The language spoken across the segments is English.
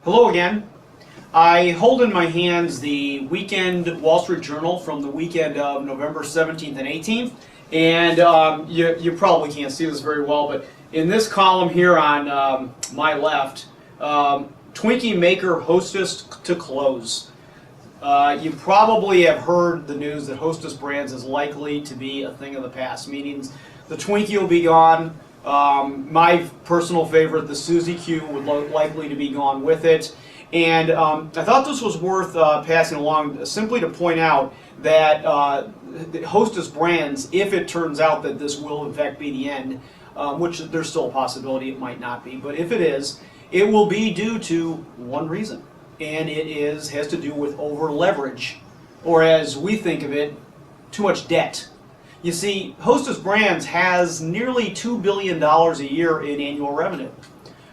Hello again. I hold in my hands the weekend Wall Street Journal from the weekend of November 17th and 18th. And you probably can't see this very well, but in this column here on my left, Twinkie maker Hostess to close. You probably have heard the news that Hostess Brands is likely to be a thing of the past, meaning the Twinkie will be gone. My personal favorite, the Suzy Q, would likely to be gone with it. And I thought this was worth passing along simply to point out that Hostess Brands, if it turns out that this will in fact be the end, which there's still a possibility it might not be, but if it is, it will be due to one reason. And it has to do with over leverage, or as we think of it, too much debt. You see, Hostess Brands has nearly $2 billion a year in annual revenue,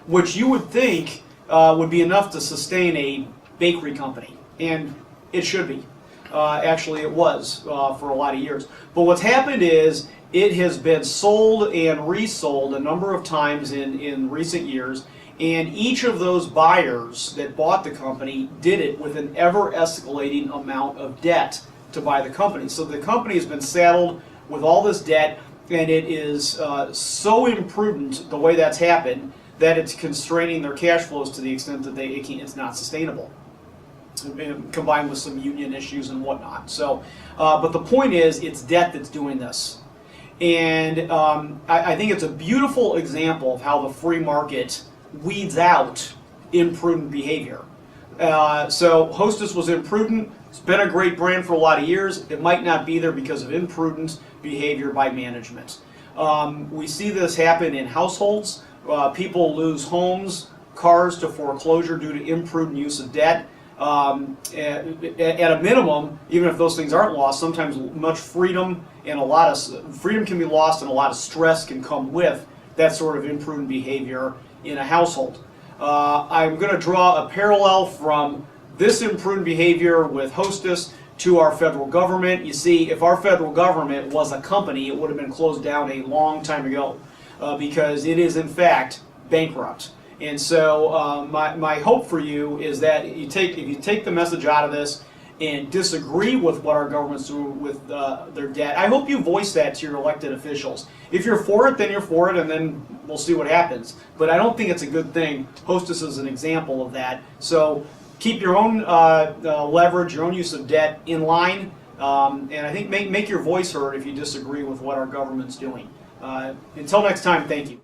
which you would think would be enough to sustain a bakery company, and it should be. Actually, it was for a lot of years. But what's happened is it has been sold and resold a number of times in recent years, and each of those buyers that bought the company did it with an ever-escalating amount of debt to buy the company. So the company has been saddled with all this debt, and it is so imprudent the way that's happened that it's constraining their cash flows to the extent that it's not sustainable, combined with some union issues and whatnot. So, but the point is, it's debt that's doing this. And I think it's a beautiful example of how the free market weeds out imprudent behavior. So Hostess was imprudent. It's been a great brand for a lot of years. It might not be there because of imprudent behavior by management. We see this happen in households. People lose homes, cars to foreclosure due to imprudent use of debt. At a minimum, even if those things aren't lost, sometimes much freedom and a lot of freedom can be lost, and a lot of stress can come with that sort of imprudent behavior in a household. I'm going to draw a parallel from this imprudent behavior with Hostess to our federal government. You see, if our federal government was a company, it would have been closed down a long time ago because it is in fact bankrupt. And so my hope for you is that if you take the message out of this and disagree with what our government's doing with their debt, I hope you voice that to your elected officials. If you're for it, then you're for it, and then we'll see what happens. But I don't think it's a good thing. Hostess is an example of that. So keep your own leverage, your own use of debt in line, and I think make your voice heard if you disagree with what our government's doing. Until next time, thank you.